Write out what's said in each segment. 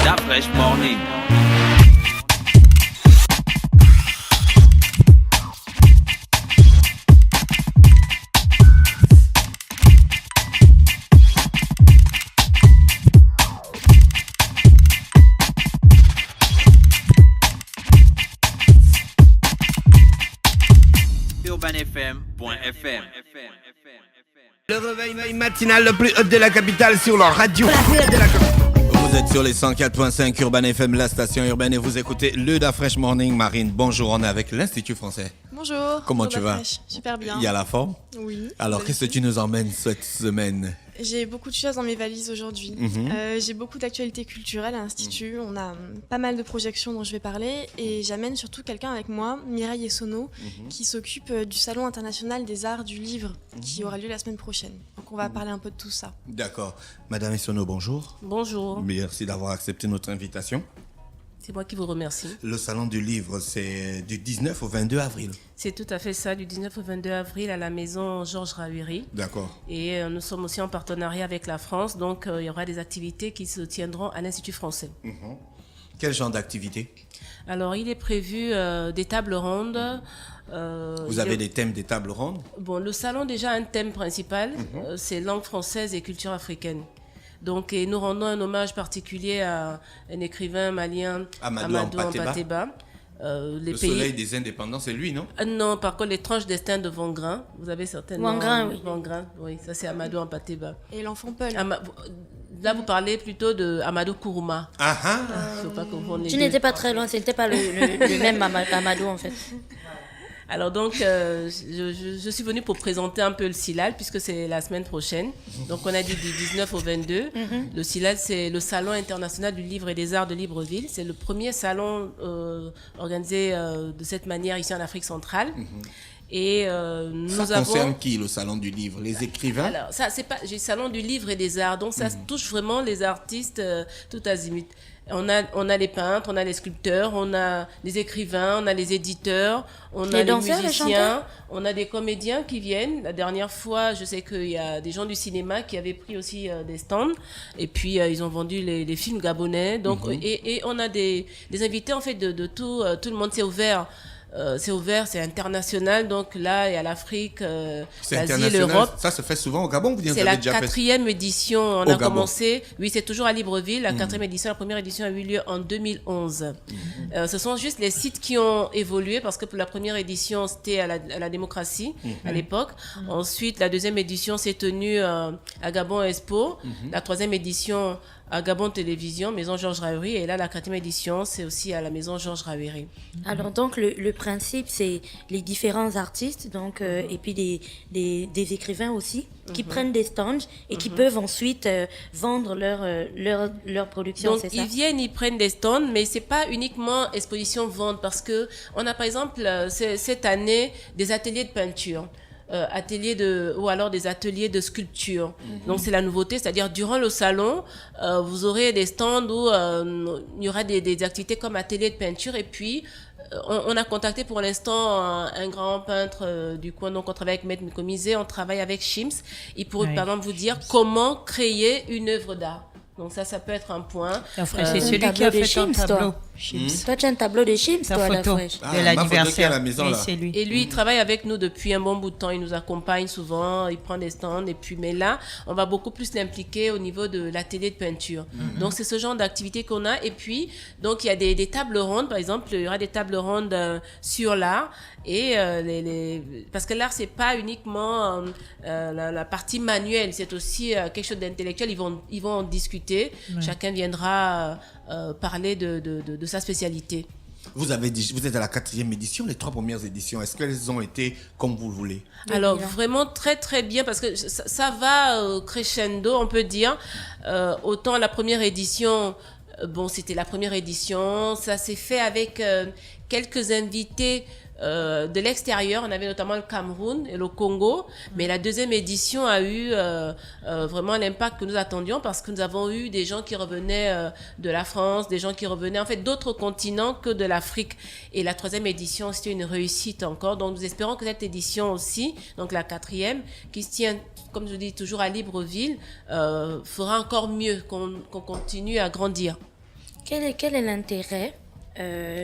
Da Fresh Morning. UrbanFM.fm. Le réveil matinal le plus haut de la capitale sur la radio. Vous êtes sur les 104.5 Urban FM, la station urbaine, et vous écoutez le Da Fresh Morning. Marine, bonjour, on est avec l'Institut français. Bonjour. Comment tu vas? Super bien. Il y a la forme? Oui. Alors, qu'est-ce que tu nous emmènes cette semaine? J'ai beaucoup de choses dans mes valises aujourd'hui. J'ai beaucoup d'actualités culturelles à l'Institut. On a pas mal de projections dont je vais parler. Et j'amène surtout quelqu'un avec moi, Mireille Essonneau, qui s'occupe du Salon international des arts du livre, qui aura lieu la semaine prochaine. Donc on va parler un peu de tout ça. D'accord. Madame Essonneau, bonjour. Bonjour, Merci d'avoir accepté notre invitation. c'est moi qui vous remercie. Le Salon du livre, c'est du 19 au 22 avril. C'est tout à fait ça, du 19 au 22 avril à la maison Georges Rawiri. D'accord. Et nous sommes aussi en partenariat avec la France, donc il y aura des activités qui se tiendront à l'Institut français. Quel genre d'activité? Alors, il est prévu des tables rondes. Vous avez des thèmes des tables rondes? Bon, le salon déjà a un thème principal, c'est langue française et culture africaine. Donc, et nous rendons un hommage particulier à un écrivain malien, Amadou Hampâté-Bâ. Le soleil des indépendants, c'est lui, non? Non, par contre, l'étrange destin de Vangrin. Vous avez certainement... Vangrin, oui. Vangrin, oui, ça c'est Amadou Hampâté-Bâ. Et l'enfant Peul. Là, vous parlez plutôt de Amadou Kourouma. Ah ah. Faut pas confondre les Tu deux. n'étais pas très loin, c'était pas le même Amadou en fait. Alors donc, je suis venue pour présenter un peu le CILAL, puisque c'est la semaine prochaine. Donc, on a dit du 19 au 22. Le CILAL, c'est le Salon international du livre et des arts de Libreville. C'est le premier salon organisé de cette manière ici en Afrique centrale. Et Ça concerne qui, le Salon du livre? Les écrivains? Alors, ça, c'est pas... J'ai le Salon du livre et des arts. Donc, ça touche vraiment les artistes tout azimut. On a les peintres, on a les sculpteurs, on a les écrivains, on a les éditeurs, on a les danseurs, les musiciens, chanteurs. on a des comédiens qui viennent. La dernière fois, je sais qu'il y a des gens du cinéma qui avaient pris aussi des stands. Et puis, ils ont vendu les films gabonais. Donc, et on a des invités, en fait, de tout le monde. C'est ouvert, c'est international. Donc là, il y a l'Afrique, C'est l'Asie, international. l'Europe. Ça se fait souvent au Gabon, vous C'est avez la déjà fait? 4e édition. On Au a Gabon. commencé. Oui, c'est toujours à Libreville. La 4e édition, la première édition a eu lieu en 2011. Ce sont juste les sites qui ont évolué parce que pour la première édition, c'était à la démocratie à l'époque. Ensuite, la 2e édition s'est tenue à Gabon Expo. La 3e édition à Gabon Télévision, Maison Georges Rawiri. Et là, la 4e édition, c'est aussi à la Maison Georges Rawiri. Alors donc le principe c'est les différents artistes donc et puis des écrivains aussi qui prennent des stands et qui peuvent ensuite vendre leur production, Donc, c'est ça? ils viennent, ils prennent des stands, mais c'est pas uniquement exposition-vente parce que on a par exemple cette année des ateliers de peinture. Ou alors des ateliers de sculpture. Donc c'est la nouveauté, c'est-à-dire durant le salon, vous aurez des stands où il y aura des activités comme ateliers de peinture et puis on a contacté pour l'instant un grand peintre du coin, donc on travaille avec Maître Mikomisé, on travaille avec Shims. Il pourrait par exemple vous dire comment créer une œuvre d'art. Donc ça peut être un point. C'est celui qui tableau a de fait ton Shims, tableau. Toi tu as un tableau de Shims Sa toi, la photo fraîche. de ma photo qui est à l'anniversaire. la maison, Oui, là. c'est lui. Et lui, il travaille avec nous depuis un bon bout de temps. Il nous accompagne souvent, il prend des stands. Et puis, mais là, on va beaucoup plus l'impliquer au niveau de l'atelier de peinture. Donc, c'est ce genre d'activité qu'on a. Et puis, donc, il y a des tables rondes, par exemple. Il y aura des tables rondes sur l'art. Et parce que l'art, c'est pas uniquement la partie manuelle, c'est aussi quelque chose d'intellectuel. Ils vont en discuter. Ouais. Chacun viendra parler de sa spécialité. Vous êtes à la 4e édition, les 3 premières éditions. Est-ce qu'elles ont été comme vous le voulez? Alors vraiment très très bien parce que ça va crescendo, on peut dire. Autant la première édition, c'était la première édition, ça s'est fait avec quelques invités de l'extérieur. On avait notamment le Cameroun et le Congo, mais la 2e édition a eu vraiment l'impact que nous attendions parce que nous avons eu des gens qui revenaient de la France, des gens qui revenaient en fait d'autres continents que de l'Afrique. Et la 3e édition, c'était une réussite encore. Donc nous espérons que cette édition aussi, donc la 4e, qui se tient, comme je dis toujours à Libreville, fera encore mieux, qu'on continue à grandir. Quel est l'intérêt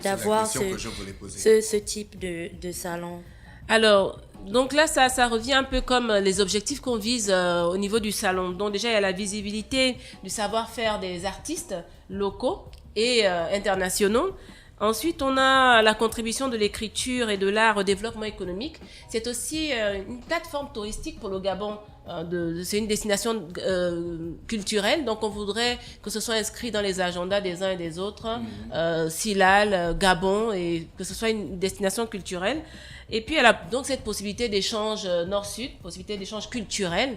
d'avoir ce type de salon? Alors, donc là, ça revient un peu comme les objectifs qu'on vise au niveau du salon. Donc déjà, il y a la visibilité du savoir-faire des artistes locaux et internationaux. Ensuite, on a la contribution de l'écriture et de l'art au développement économique. C'est aussi une plateforme touristique pour le Gabon. C'est une destination culturelle, donc on voudrait que ce soit inscrit dans les agendas des uns et des autres, Silal, Gabon, et que ce soit une destination culturelle. Et puis, elle a donc cette possibilité d'échange nord-sud, possibilité d'échange culturel.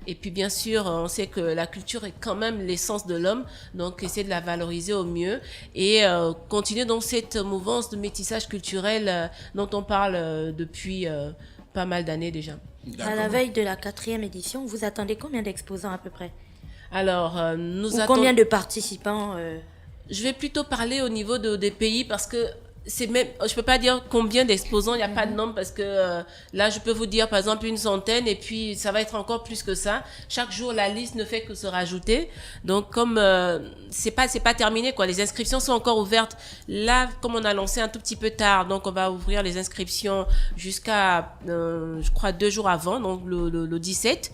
Et puis, bien sûr, on sait que la culture est quand même l'essence de l'homme, donc essayer de la valoriser au mieux et continuer dans cette mouvance de métissage culturel dont on parle depuis pas mal d'années déjà. À la veille de la 4e édition, vous attendez combien d'exposants à peu près? Alors, combien de participants Je vais plutôt parler au niveau des pays parce que je peux pas dire combien d'exposants, il n'y a pas de nombre parce que là, je peux vous dire par exemple une centaine et puis ça va être encore plus que ça. Chaque jour, la liste ne fait que se rajouter. Donc, comme c'est pas terminé, quoi. Les inscriptions sont encore ouvertes. Là, comme on a lancé un tout petit peu tard, donc on va ouvrir les inscriptions jusqu'à, je crois, 2 jours avant, donc le 17.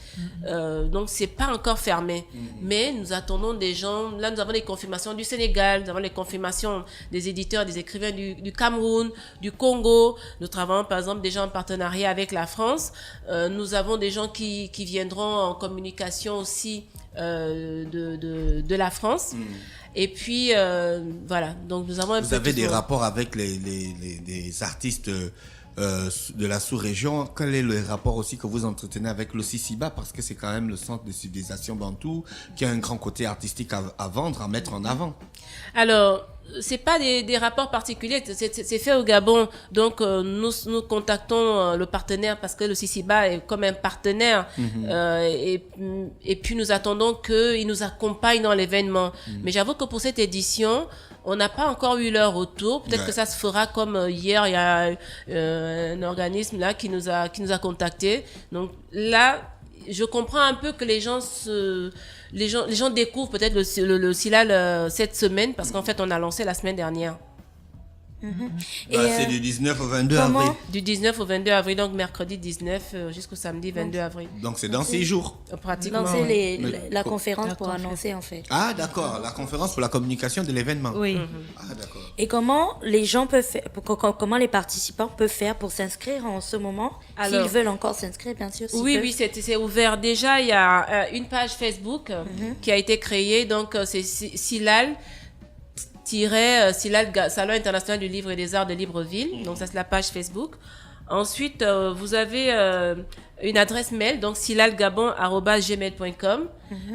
Donc, c'est pas encore fermé. Mais nous attendons des gens. Là, nous avons les confirmations du Sénégal, nous avons les confirmations des éditeurs, des écrivains du Cameroun, du Congo. Nous travaillons par exemple déjà en partenariat avec la France. Nous avons des gens qui viendront en communication aussi de la France. Et puis voilà, donc nous avons Vous avez des rapports avec les artistes de la sous-région. Quel est le rapport aussi que vous entretenez avec le Sisiba, parce que c'est quand même le centre de civilisation bantou qui a un grand côté artistique à vendre, à mettre en avant? Alors, c'est pas des rapports particuliers, c'est fait au Gabon. Donc nous contactons le partenaire parce que le Sisiba est comme un partenaire et puis nous attendons qu'il nous accompagne dans l'événement. Mais j'avoue que pour cette édition, on n'a pas encore eu leur retour. Peut-être que ça se fera comme hier, il y a un organisme là qui nous a contactés. Donc là, je comprends un peu que les gens découvrent peut-être le Silal cette semaine parce qu'en fait, on a lancé la semaine dernière. C'est du 19 au 22 avril. Du 19 au 22 avril, donc mercredi 19 jusqu'au samedi 22 avril. Donc c'est dans 6 jours. Pratiquement. Lancer la conférence pour annoncer en fait. Ah d'accord, la conférence pour la communication de l'événement. Oui. Ah d'accord. Et comment les gens peuvent faire, comment les participants peuvent faire pour s'inscrire en ce moment? S'ils veulent encore s'inscrire, bien sûr. Oui, c'est ouvert. Déjà, il y a une page Facebook qui a été créée, donc c'est Silal Salon international du livre et des arts de Libreville. Donc ça, c'est la page Facebook. Ensuite, vous avez une adresse mail, donc silalgabon@gmail.com,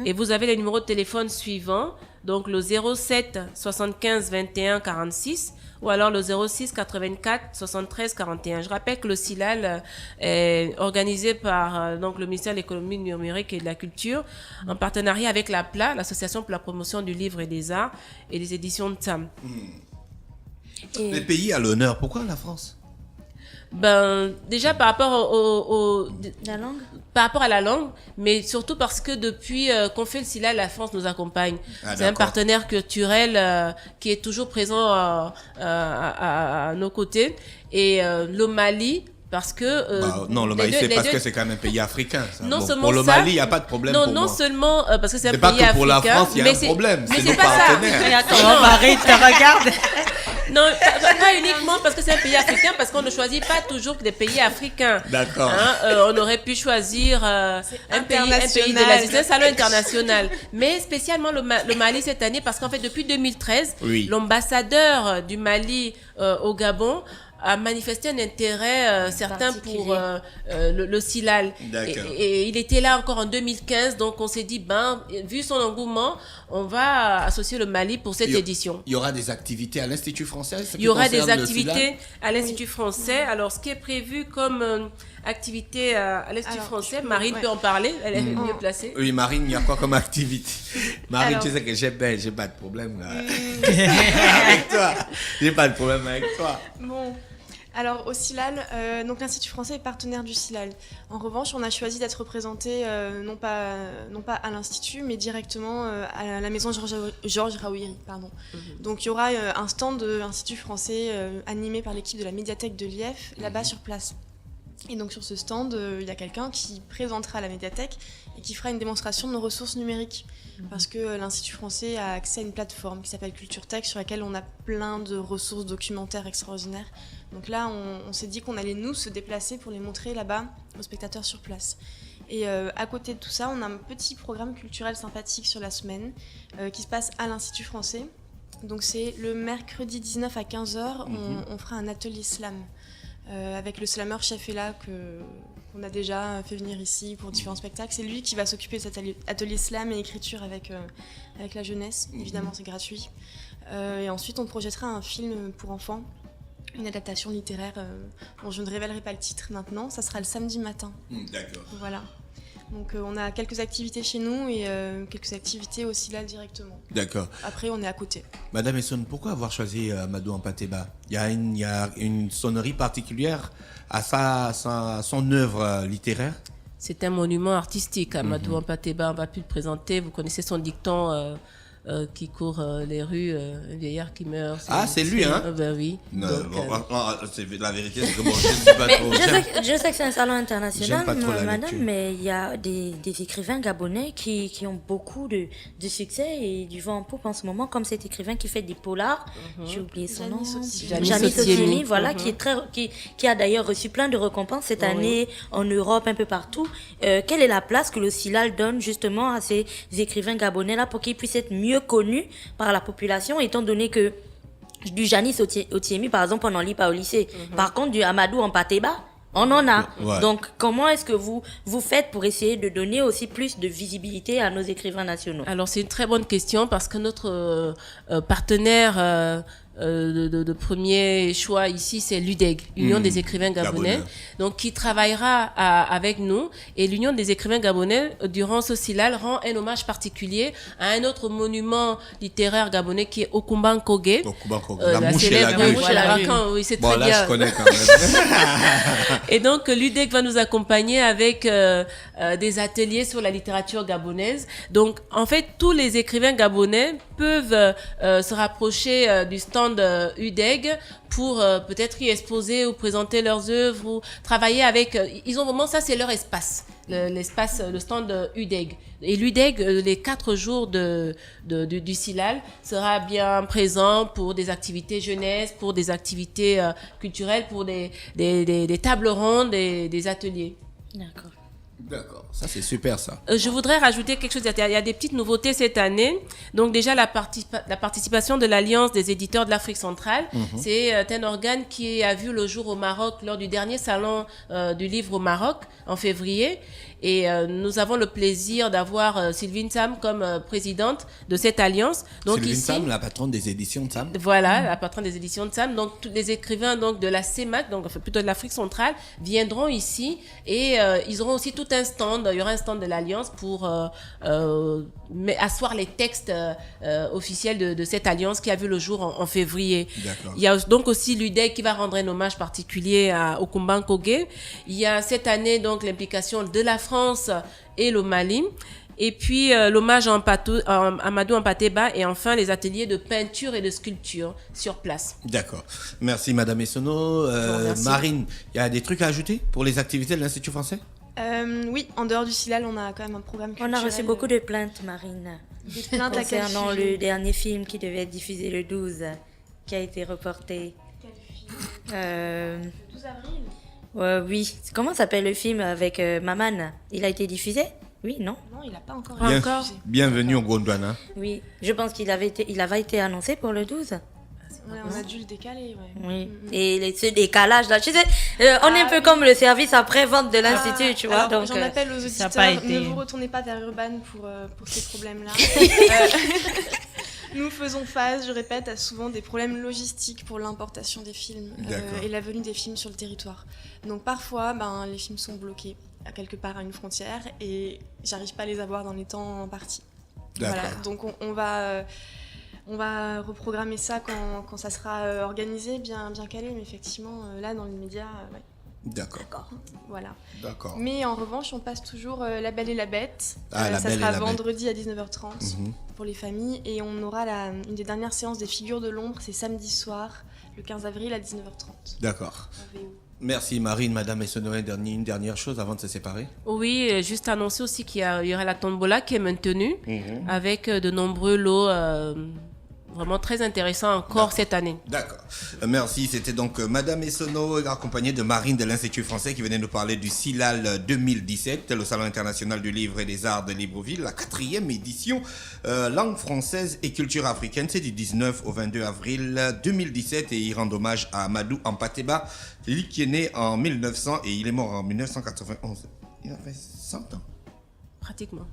et vous avez les numéros de téléphone suivants, donc le 07 75 21 46 ou alors le 06 84 73 41. Je rappelle que le Silal est organisé par donc le ministère de l'économie numérique et de la culture en partenariat avec l'APLA, l'association pour la promotion du livre et des arts, et les éditions de Tsam. Les pays à l'honneur, pourquoi la France? Déjà par rapport la langue, par rapport à la langue, mais surtout parce que depuis qu'on fait le Silal, la France nous accompagne. C'est un partenaire culturel qui est toujours présent à nos côtés. Et le Mali, parce que non, le Mali, c'est parce que c'est quand même un pays africain. Ça. Non seulement pour le Mali, il n'y a pas de problème. Non seulement parce que c'est un pays africain. C'est pas que pour la France, il y a un problème. C'est nos partenaires. Mais attends, Marie, te regarde. Non, pas uniquement parce que c'est un pays africain, parce qu'on ne choisit pas toujours des pays africains. D'accord. On aurait pu choisir un pays de l'Asie. C'est un salon international. Mais spécialement le Mali cette année, parce qu'en fait, depuis 2013, l'ambassadeur du Mali au Gabon a manifesté un intérêt certain pour le Silal. Et il était là encore en 2015, donc on s'est dit, vu son engouement, on va associer le Mali pour cette édition. Il y aura des activités à l'Institut français? Il y aura des activités à l'Institut français. Alors, ce qui est prévu comme activité à l'Institut français, Marine peut en parler, elle est mieux placée. Oui, Marine, il y a quoi comme activité? Marine, tu sais que j'ai pas de problème là. Avec toi. J'ai pas de problème avec toi. Bon. Alors au CILAL, donc l'Institut français est partenaire du CILAL. En revanche, on a choisi d'être représenté non pas à l'Institut, mais directement à la maison Georges Rawiri. Donc il y aura un stand de l'Institut français animé par l'équipe de la médiathèque de Liège, là-bas sur place. Et donc sur ce stand, il y a quelqu'un qui présentera la médiathèque et qui fera une démonstration de nos ressources numériques. Parce que l'Institut français a accès à une plateforme qui s'appelle CultureTech, sur laquelle on a plein de ressources documentaires extraordinaires. Donc là, on s'est dit qu'on allait nous se déplacer pour les montrer là-bas aux spectateurs sur place. Et à côté de tout ça, on a un petit programme culturel sympathique sur la semaine qui se passe à l'Institut français. Donc c'est le mercredi 19 à 15h, on fera un atelier slam. Avec le slammer Chefela qu'on a déjà fait venir ici pour différents spectacles. C'est lui qui va s'occuper de cet atelier slam et écriture avec la jeunesse. Évidemment, c'est gratuit. Et ensuite, on projettera un film pour enfants, une adaptation littéraire dont je ne révélerai pas le titre maintenant. Ça sera le samedi matin. D'accord. Voilà. Donc on a quelques activités chez nous et quelques activités aussi là directement. D'accord. Après, on est à côté. Madame Essonne, pourquoi avoir choisi Amadou Hampâté-Bâ ? Il y a une sonnerie particulière à son œuvre littéraire ? C'est un monument artistique. Amadou Hampâté-Bâ, on va plus le présenter. Vous connaissez son dicton qui court les rues, un vieillard qui meurt. C'est lui, hein ? Ben oui. Non, Donc, la vérité, c'est que moi, je ne suis pas trop... Je sais que c'est un salon international, J'aime pas trop la madame, lecture. mais il y a des écrivains gabonais qui ont beaucoup de succès et du vent en poupe en ce moment, comme cet écrivain qui fait des polars. J'ai oublié son nom. Janis Otiemi, voilà, qui a d'ailleurs reçu plein de récompenses cette année en Europe, un peu partout. Quelle est la place que le CILAL donne justement à ces écrivains gabonais-là pour qu'ils puissent être mieux connus par la population, étant donné que du Janis Otiemi, par exemple, on n'en lit pas au lycée. Par contre, du Amadou Hampâté-Bâ, on en a. Ouais. Donc, comment est-ce que vous faites pour essayer de donner aussi plus de visibilité à nos écrivains nationaux ? Alors, c'est une très bonne question parce que notre partenaire de premier choix ici, c'est l'UDEG, Union des écrivains gabonais, donc qui travaillera avec nous. Et l'Union des écrivains gabonais, durant ce CILAL, rend un hommage particulier à un autre monument littéraire gabonais qui est Okumban Kogé. La mouche et la célèbre gueule. mouche et la gueule. Oui, c'est très Là, bien. je connais quand même. Et donc, l'UDEG va nous accompagner avec des ateliers sur la littérature gabonaise. Donc, en fait, tous les écrivains gabonais peuvent se rapprocher du stand UDEG pour peut-être y exposer ou présenter leurs œuvres ou travailler avec... ils ont vraiment, ça c'est leur espace, le stand UDEG. Et l'UDEG, les 4 jours du CILAL, sera bien présent pour des activités jeunesse, pour des activités culturelles, pour des tables rondes, des ateliers. D'accord, ça c'est super ça. Je voudrais rajouter quelque chose. Il y a des petites nouveautés cette année. Donc déjà la participation de l'Alliance des éditeurs de l'Afrique centrale. C'est un organe qui a vu le jour au Maroc lors du dernier salon du livre au Maroc en février. Et nous avons le plaisir d'avoir Sylvine Sam comme présidente de cette alliance. Donc Sylvine ici, Sam, la patronne des éditions de Sam. Voilà, la patronne des éditions de Sam. Donc tous les écrivains donc de la CEMAC, donc plutôt de l'Afrique centrale, viendront ici et ils auront aussi tout un stand. Il y aura un stand de l'alliance pour asseoir les textes officiels de cette alliance qui a vu le jour en février. D'accord. Il y a donc aussi l'UDEG qui va rendre un hommage particulier à Okumban Kogé. Il y a cette année donc l'implication de la France et le Mali. Et puis l'hommage à Amadou Hampâté-Bâ et enfin les ateliers de peinture et de sculpture sur place. D'accord. Merci Madame Essonneau. Marine, il y a des trucs à ajouter pour les activités de l'Institut français ? Oui, en dehors du CILAL, on a quand même un programme culturel. On a reçu beaucoup de plaintes, Marine, Des plaintes à quel concernant sujet le dernier film qui devait être diffusé le 12, qui a été reporté. Quel film 12 avril Oui. Comment s'appelle le film avec Maman ? Il a été diffusé ? Oui, non ? Non, il n'a pas encore Bien- été diffusé. Bienvenue au Gondwana. Oui. Je pense qu'il avait été annoncé pour le 12. Ouais, on a dû le décaler, ouais. Oui. Et ce décalage là, tu sais, on est un peu comme le service après-vente de l'Institut, tu vois. Alors, Donc, j'en appelle aux ça a auditeurs, pas été. ne vous retournez pas vers Urban pour ces problèmes-là. Nous faisons face, je répète, à souvent des problèmes logistiques pour l'importation des films et la venue des films sur le territoire. Donc parfois, les films sont bloqués à quelque part à une frontière et j'arrive pas à les avoir dans les temps impartis. D'accord. Voilà, donc on va On va reprogrammer ça quand ça sera organisé, bien calé, mais effectivement, là, dans l'immédiat, ouais. D'accord. Voilà. D'accord. Mais en revanche, on passe toujours La Belle et la Bête. La ça Belle sera et la Bête. vendredi à 19h30 pour les familles. Et on aura une des dernières séances des Figures de l'Ombre, c'est samedi soir, le 15 avril à 19h30. D'accord. en VO. Merci Marine, Madame Essonneau, une dernière chose avant de se séparer. Oui, juste annoncer aussi qu'il y aura la tombola qui est maintenue avec de nombreux lots vraiment très intéressants encore cette année. D'accord. Merci. C'était donc Madame Essonneau, accompagnée de Marine de l'Institut français qui venait nous parler du CILAL 2017, le Salon international du livre et des arts de Libreville, la 4e édition, langue française et culture africaine. C'est du 19 au 22 avril 2017 et il rend hommage à Amadou Ampateba, lui qui est né en 1900 et il est mort en 1991. Il a fait 100 ans. Pratiquement.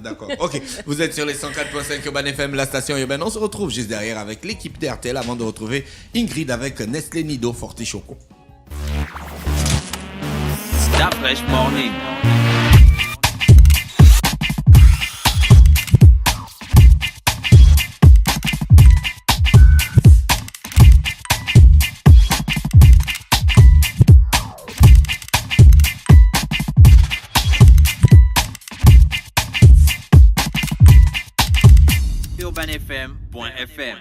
D'accord. Ok. Vous êtes sur les 104.5 Urban FM, la station urbaine. On se retrouve juste derrière avec l'équipe d'RTL avant de retrouver Ingrid avec Nestlé Nido Forti Choco. La Fresh Morning. UrbanFM.fm